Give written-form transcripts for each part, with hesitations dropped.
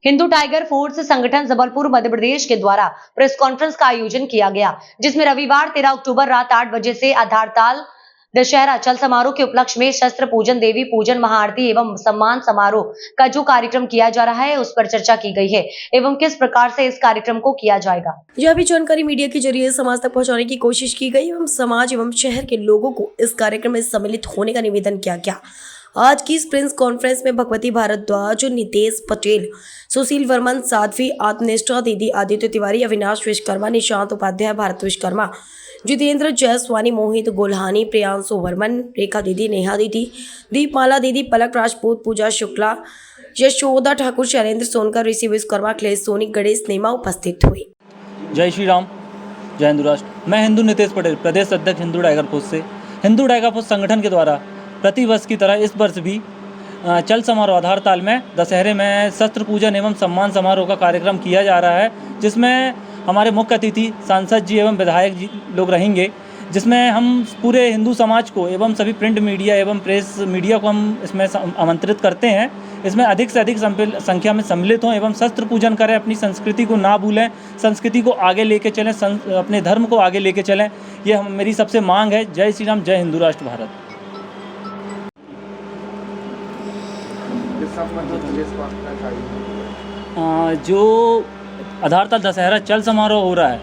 Hindu tiger force संगठन जबलपुर मध्य प्रदेश के द्वारा प्रेस कॉन्फ्रेंस का आयोजन किया गया, जिसमें रविवार 13 अक्टूबर रात 8 बजे से आधारताल दशहरा चल समारोह के उपलक्ष्य में शस्त्र पूजन, देवी पूजन, महाआरती एवं सम्मान समारोह का जो कार्यक्रम किया जा रहा है उस पर चर्चा की गई है एवं किस प्रकार से इस कार्यक्रम को किया जाएगा। यह भी जानकारी मीडिया के जरिए समाज तक पहुंचाने की कोशिश की गई एवं समाज एवं शहर के लोगों को इस कार्यक्रम में सम्मिलित होने का निवेदन किया गया। आज की इस प्रेस कॉन्फ्रेंस में भगवती भारद्वाज, नितेश पटेल, सुशील वर्मन, साध्वी आत्मनिष्ठा, दीदी आदित्य तिवारी, अविनाश विश्वकर्मा, निशांत उपाध्याय, भारत विश्वकर्मा, जितेंद्र जयस्वानी, मोहित गोल्हानी, प्रियांशु वर्मन, रेखा दीदी, नेहा दीदी, दीपमाला दीदी, पलक राजपूत, पूजा शुक्ला, यशोदा ठाकुर, शैलेंद्र सोनकर, ऋषि विश्वकर्मा, अखिलेश सोनी, गणेश नेमा उपस्थित हुए। जय श्री राम, जय हिंदू राष्ट्र। मैं हिंदू नितेश पटेल, प्रदेश अध्यक्ष हिंदू टाइगर फोर्स से। हिंदू टाइगर फोर्स संगठन के द्वारा प्रति वर्ष की तरह इस वर्ष भी चल समारोह आधारताल में दशहरे में शस्त्र पूजन एवं सम्मान समारोह का कार्यक्रम किया जा रहा है, जिसमें हमारे मुख्य अतिथि सांसद जी एवं विधायक जी लोग रहेंगे, जिसमें हम पूरे हिंदू समाज को एवं सभी प्रिंट मीडिया एवं प्रेस मीडिया को हम इसमें आमंत्रित करते हैं। इसमें अधिक से अधिक संख्या में सम्मिलित हों एवं शस्त्र पूजन करें, अपनी संस्कृति को ना भूलें, संस्कृति को आगे लेके चलें, अपने धर्म को आगे लेके चलें। ये मेरी सबसे मांग है। जय श्री राम, जय हिंदू राष्ट्र भारत। जो आधारताल दशहरा चल समारोह हो रहा है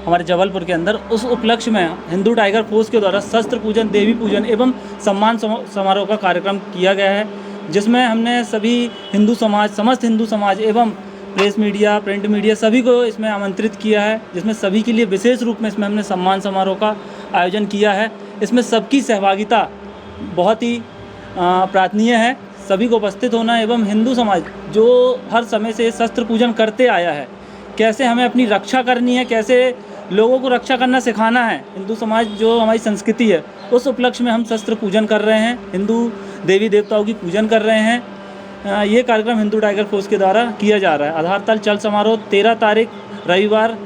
हमारे जबलपुर के अंदर, उस उपलक्ष्य में हिंदू टाइगर फोर्स के द्वारा शस्त्र पूजन, देवी पूजन एवं सम्मान समारोह का कार्यक्रम किया गया है, जिसमें हमने सभी हिंदू समाज, समस्त हिंदू समाज एवं प्रेस मीडिया, प्रिंट मीडिया सभी को इसमें आमंत्रित किया है, जिसमें सभी के लिए विशेष रूप में इसमें हमने सम्मान समारोह का आयोजन किया है। इसमें सबकी सहभागिता बहुत ही प्रार्थनीय है। सभी को उपस्थित होना एवं हिंदू समाज जो हर समय से शस्त्र पूजन करते आया है, कैसे हमें अपनी रक्षा करनी है, कैसे लोगों को रक्षा करना सिखाना है, हिंदू समाज जो हमारी संस्कृति है, उस उपलक्ष्य में हम शस्त्र पूजन कर रहे हैं, हिंदू देवी देवताओं की पूजन कर रहे हैं। ये कार्यक्रम हिंदू टाइगर फोर्स के द्वारा किया जा रहा है। आधारताल चल समारोह 13 तारीख रविवार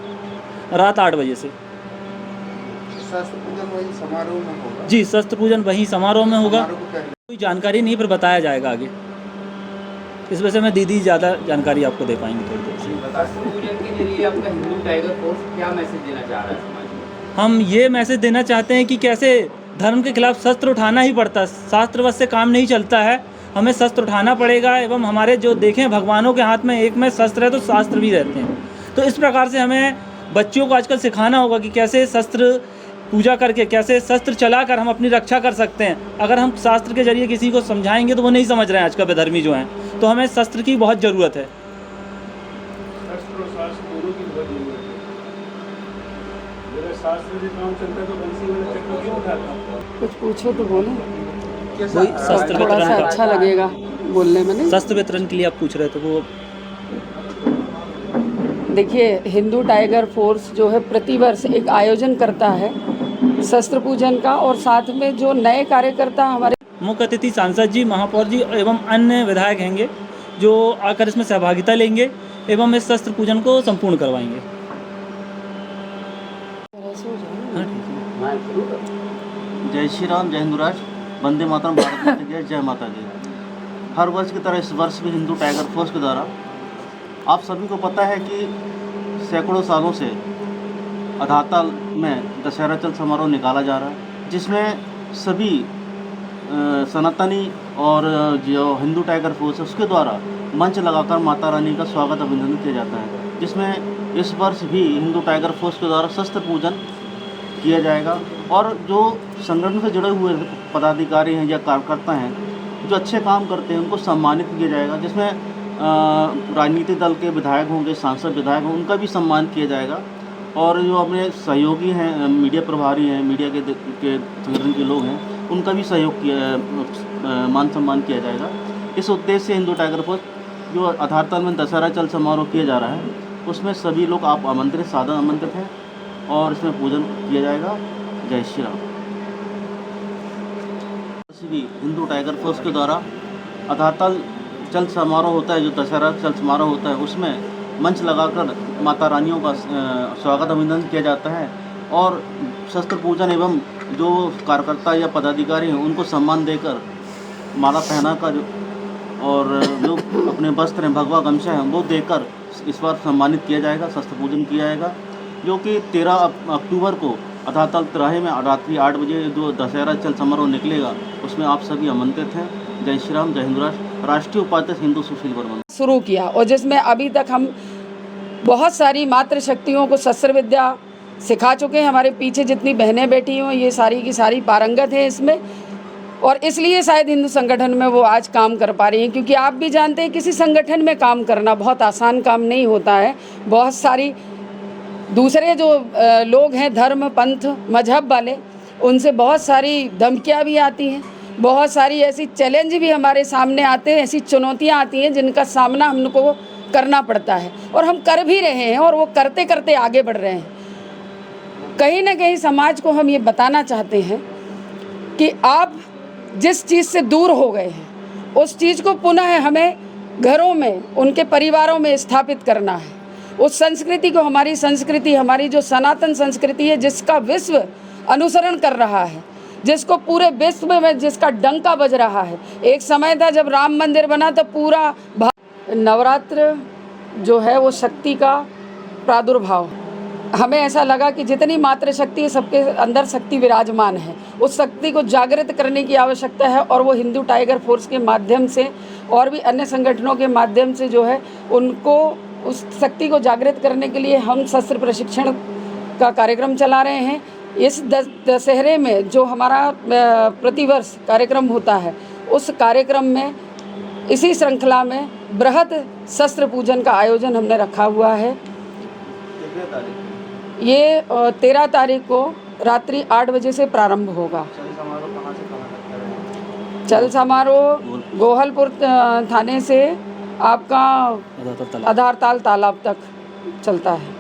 रात 8 बजे से। शस्त्र पूजन वही समारोह में होगा? जी, शस्त्र पूजन वही समारोह में होगा। कोई जानकारी नहीं, पर बताया जाएगा आगे। इस वजह से मैं दीदी ज़्यादा जानकारी आपको दे पाएंगे थोड़ी देर से। शस्त्र पूजन के जरिए आपका हिंदू टाइगर फोर्स क्या मैसेज देना चाह रहा है समाज को? हम ये मैसेज देना चाहते हैं कि कैसे धर्म के खिलाफ शस्त्र उठाना ही पड़ता है, शास्त्रवश से काम नहीं चलता है, हमें शस्त्र उठाना पड़ेगा। एवं हमारे जो देखें भगवानों के हाथ में एक में शस्त्र है तो शास्त्र भी रहते हैं, तो इस प्रकार से हमें बच्चों को आजकल सिखाना होगा कि कैसे शस्त्र पूजा करके, कैसे शस्त्र चलाकर हम अपनी रक्षा कर सकते हैं। अगर हम शास्त्र के जरिए किसी को समझाएंगे तो वो नहीं समझ रहे हैं, आज का बेधर्मी जो हैं, तो हमें शस्त्र की बहुत ज़रूरत है। कुछ पूछो तो बोलो, शस्त्र थोड़ा सा अच्छा लगेगा बोलने में। नहीं, शस्त्र वितरण के लिए आप पूछ रहे थे। वो देखिए, हिंदू टाइगर फोर्स जो है प्रतिवर्ष एक आयोजन करता है शस्त्र पूजन का, और साथ में जो नए कार्यकर्ता हमारे मुख्य अतिथि सांसद जी, महापौर जी एवं अन्य विधायक हैंगे जो आकर इसमें सहभागिता लेंगे एवं इस शस्त्र पूजन को संपूर्ण करवाएंगे। जय श्री राम, जय हिंदू राष्ट्र, वंदे मातरम, भारत माता की जय माता दी। हर वर्ष की तरह इस वर्ष भी हिंदू टाइगर फोर्स के द्वारा, आप सभी को पता है कि सैकड़ों सालों से आधारताल में दशहरा चल समारोह निकाला जा रहा है, जिसमें सभी सनातनी और जो हिंदू टाइगर फोर्स है उसके द्वारा मंच लगाकर माता रानी का स्वागत अभिनंदन किया जाता है, जिसमें इस वर्ष भी हिंदू टाइगर फोर्स के द्वारा शस्त्र पूजन किया जाएगा। और जो संगठन से जुड़े हुए पदाधिकारी हैं या कार्यकर्ता हैं जो अच्छे काम करते हैं उनको सम्मानित किया जाएगा, जिसमें राजनीतिक दल के विधायक होंगे, सांसद विधायक होंगे, उनका भी सम्मान किया जाएगा। और जो अपने सहयोगी हैं, मीडिया प्रभारी हैं, मीडिया के संगठन के लोग हैं, उनका भी सहयोग किया, मान सम्मान किया जाएगा। इस उद्देश्य से हिंदू टाइगर फोर्स जो आधारताल में दशहरा चल समारोह किया जा रहा है, उसमें सभी लोग आप आमंत्रित, सादर आमंत्रित हैं और इसमें पूजन किया जाएगा। जय श्री राम। हिंदू टाइगर फोर्स के द्वारा आधारताल चल समारोह होता है, जो दशहरा चल समारोह होता है, उसमें मंच लगाकर माता रानियों का स्वागत अभिनंदन किया जाता है और शस्त्र पूजन एवं जो कार्यकर्ता या पदाधिकारी हैं उनको सम्मान देकर माला पहनाकर और जो अपने वस्त्र हैं, भगवा गमछा हैं, वो देकर इस बार सम्मानित किया जाएगा, शस्त्र पूजन किया जाएगा, जो कि 13 अक्टूबर को अधातल तिराहे में रात्रि 8 बजे जो दशहरा चल समारोह निकलेगा, उसमें आप सभी आमंत्रित हैं। जय श्री राम, जय हिंद राष्ट्र। राष्ट्रीय उपाध्यक्ष हिंदू सुशील वर्मा शुरू किया, और जिसमें अभी तक हम बहुत सारी मातृशक्तियों को शस्त्र विद्या सिखा चुके हैं। हमारे पीछे जितनी बहनें बैठी हों, ये सारी की सारी पारंगत हैं इसमें, और इसलिए शायद हिंदू संगठन में वो आज काम कर पा रही हैं। क्योंकि आप भी जानते हैं किसी संगठन में काम करना बहुत आसान काम नहीं होता है। बहुत सारी दूसरे जो लोग हैं, धर्म पंथ मजहब वाले, उनसे बहुत सारी धमकियाँ भी आती हैं, बहुत सारी ऐसी चैलेंज भी हमारे सामने आते हैं, ऐसी चुनौतियाँ आती हैं जिनका सामना हमको करना पड़ता है, और हम कर भी रहे हैं, और वो करते करते आगे बढ़ रहे हैं। कहीं ना कहीं समाज को हम ये बताना चाहते हैं कि आप जिस चीज़ से दूर हो गए हैं, उस चीज़ को पुनः हमें घरों में, उनके परिवारों में स्थापित करना है। उस संस्कृति को, हमारी संस्कृति, हमारी जो सनातन संस्कृति है, जिसका विश्व अनुसरण कर रहा है, जिसको पूरे विश्व में जिसका डंका बज रहा है। एक समय था जब राम मंदिर बना तो पूरा नवरात्र जो है वो शक्ति का प्रादुर्भाव, हमें ऐसा लगा कि जितनी मातृशक्ति है, सबके अंदर शक्ति विराजमान है। उस शक्ति को जागृत करने की आवश्यकता है, और वो हिंदू टाइगर फोर्स के माध्यम से और भी अन्य संगठनों के माध्यम से जो है उनको उस शक्ति को जागृत करने के लिए हम शस्त्र प्रशिक्षण का कार्यक्रम चला रहे हैं। इस दशहरे में जो हमारा प्रतिवर्ष कार्यक्रम होता है, उस कार्यक्रम में इसी श्रृंखला में बृहद शस्त्र पूजन का आयोजन हमने रखा हुआ है। ये 13 तारीख को रात्रि 8 बजे से प्रारंभ होगा। चल समारोह गोहलपुर थाने से आपका आधारताल तालाब तक चलता है।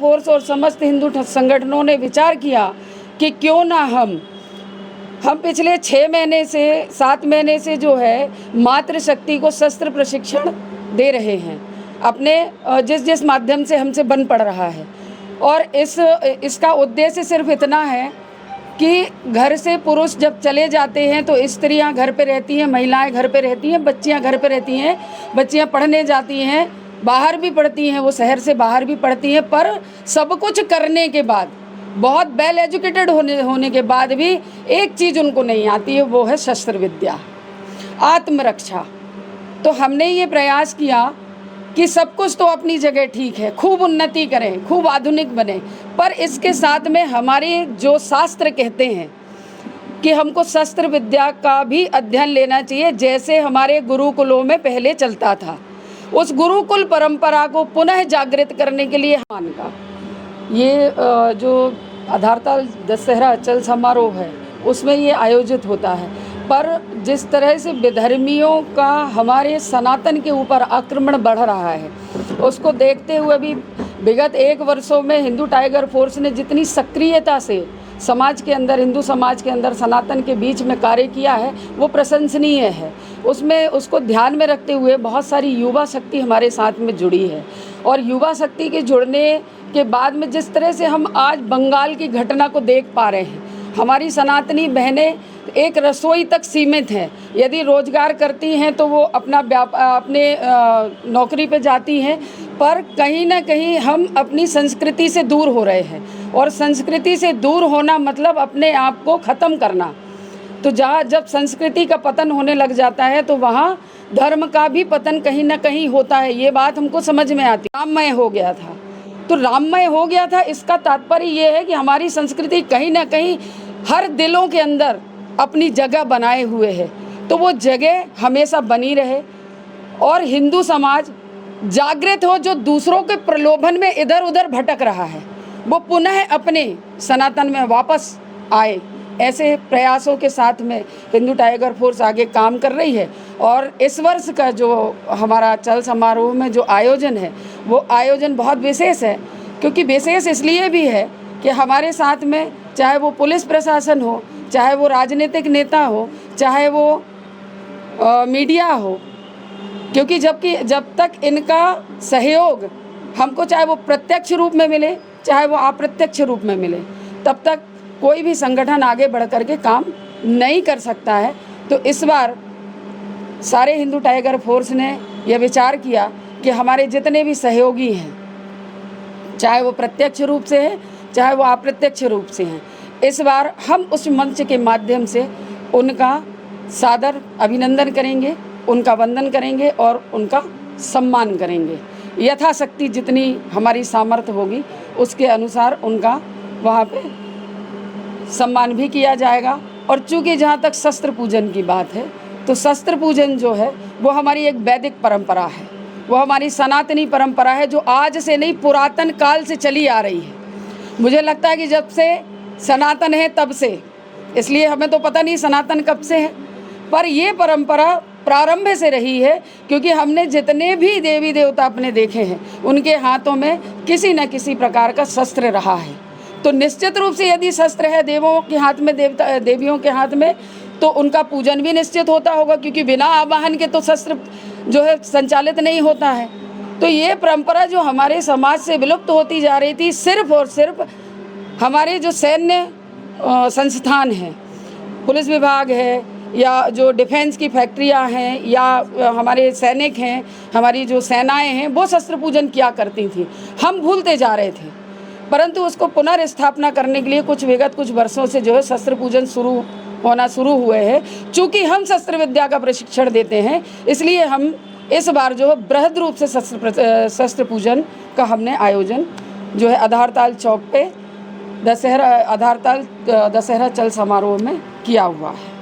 फोर्स और समस्त हिंदू संगठनों ने विचार किया कि क्यों ना हम पिछले 6 महीने से 7 महीने से जो है मातृशक्ति को शस्त्र प्रशिक्षण दे रहे हैं, अपने जिस माध्यम से हमसे बन पड़ रहा है। और इसका उद्देश्य सिर्फ इतना है कि घर से पुरुष जब चले जाते हैं तो स्त्रियां घर पे रहती हैं, महिलाएं घर पे रहती हैं, बच्चियां घर पे रहती हैं, बच्चियां पढ़ने जाती हैं, बाहर भी पढ़ती हैं, वो शहर से बाहर भी पढ़ती हैं, पर सब कुछ करने के बाद, बहुत वेल एजुकेटेड होने के बाद भी एक चीज़ उनको नहीं आती है, वो है शस्त्र विद्या, आत्मरक्षा। तो हमने ये प्रयास किया कि सब कुछ तो अपनी जगह ठीक है, खूब उन्नति करें, खूब आधुनिक बने, पर इसके साथ में हमारे जो शास्त्र कहते हैं कि हमको शस्त्र विद्या का भी अध्ययन लेना चाहिए, जैसे हमारे गुरुकुलों में पहले चलता था। उस गुरुकुल परंपरा को पुनः जागृत करने के लिए मान का ये जो आधारताल दशहरा चल समारोह है, उसमें ये आयोजित होता है। पर जिस तरह से विधर्मियों का हमारे सनातन के ऊपर आक्रमण बढ़ रहा है, उसको देखते हुए भी विगत 1 वर्षों में हिंदू टाइगर फोर्स ने जितनी सक्रियता से समाज के अंदर, हिंदू समाज के अंदर सनातन के बीच में कार्य किया है, वो प्रशंसनीय है। उसमें उसको ध्यान में रखते हुए बहुत सारी युवा शक्ति हमारे साथ में जुड़ी है, और युवा शक्ति के जुड़ने के बाद में जिस तरह से हम आज बंगाल की घटना को देख पा रहे हैं, हमारी सनातनी बहनें एक रसोई तक सीमित हैं। यदि रोजगार करती हैं तो वो अपने नौकरी पे जाती हैं, पर कहीं ना कहीं हम अपनी संस्कृति से दूर हो रहे हैं, और संस्कृति से दूर होना मतलब अपने आप को ख़त्म करना। तो जब संस्कृति का पतन होने लग जाता है तो वहाँ धर्म का भी पतन कहीं ना कहीं होता है। ये बात हमको समझ में आती। राममय हो गया था, तो राममय हो गया था, इसका तात्पर्य ये है कि हमारी संस्कृति कहीं ना कहीं हर दिलों के अंदर अपनी जगह बनाए हुए है, तो वो जगह हमेशा बनी रहे, और हिंदू समाज जागृत हो, जो दूसरों के प्रलोभन में इधर उधर भटक रहा है, वो पुनः अपने सनातन में वापस आए। ऐसे प्रयासों के साथ में हिंदू टाइगर फोर्स आगे काम कर रही है। और इस वर्ष का जो हमारा चल समारोह में जो आयोजन है, वो आयोजन बहुत विशेष है, क्योंकि विशेष इसलिए भी है कि हमारे साथ में चाहे वो पुलिस प्रशासन हो, चाहे वो राजनीतिक नेता हो, चाहे वो मीडिया हो, क्योंकि जब तक इनका सहयोग हमको, चाहे वो प्रत्यक्ष रूप में मिले, चाहे वो अप्रत्यक्ष रूप में मिले, तब तक कोई भी संगठन आगे बढ़ कर के काम नहीं कर सकता है। तो इस बार सारे हिंदू टाइगर फोर्स ने यह विचार किया कि हमारे जितने भी सहयोगी हैं, चाहे वो प्रत्यक्ष रूप से हैं चाहे वो अप्रत्यक्ष रूप से हैं, इस बार हम उस मंच के माध्यम से उनका सादर अभिनंदन करेंगे, उनका वंदन करेंगे और उनका सम्मान करेंगे। यथाशक्ति जितनी हमारी सामर्थ्य होगी उसके अनुसार उनका वहाँ पे सम्मान भी किया जाएगा। और चूँकि जहाँ तक शस्त्र पूजन की बात है, तो शस्त्र पूजन जो है वो हमारी एक वैदिक परंपरा है, वो हमारी सनातनी परंपरा है जो आज से नहीं पुरातन काल से चली आ रही है। मुझे लगता है कि जब से सनातन है तब से, इसलिए हमें तो पता नहीं सनातन कब से है, पर ये परंपरा प्रारंभ से रही है, क्योंकि हमने जितने भी देवी देवता अपने देखे हैं उनके हाथों में किसी न किसी प्रकार का शस्त्र रहा है। तो निश्चित रूप से यदि शस्त्र है देवों के हाथ में, देवियों के हाथ में, तो उनका पूजन भी निश्चित होता होगा, क्योंकि बिना आवाहन के तो शस्त्र जो है संचालित नहीं होता है। तो ये परंपरा जो हमारे समाज से विलुप्त होती जा रही थी, सिर्फ और सिर्फ हमारे जो सैन्य संस्थान हैं, पुलिस विभाग है या जो डिफेंस की फैक्ट्रियां हैं या हमारे सैनिक हैं, हमारी जो सेनाएं हैं, वो शस्त्र पूजन किया करती थी, हम भूलते जा रहे थे। परंतु उसको पुनर्स्थापना करने के लिए कुछ वर्षों से जो है शस्त्र पूजन होना शुरू हुए हैं। चूँकि हम शस्त्र विद्या का प्रशिक्षण देते हैं, इसलिए हम इस बार जो है बृहद रूप से शस्त्र पूजन का हमने आयोजन जो है आधारताल चौक पे दशहरा चल समारोह में किया हुआ है।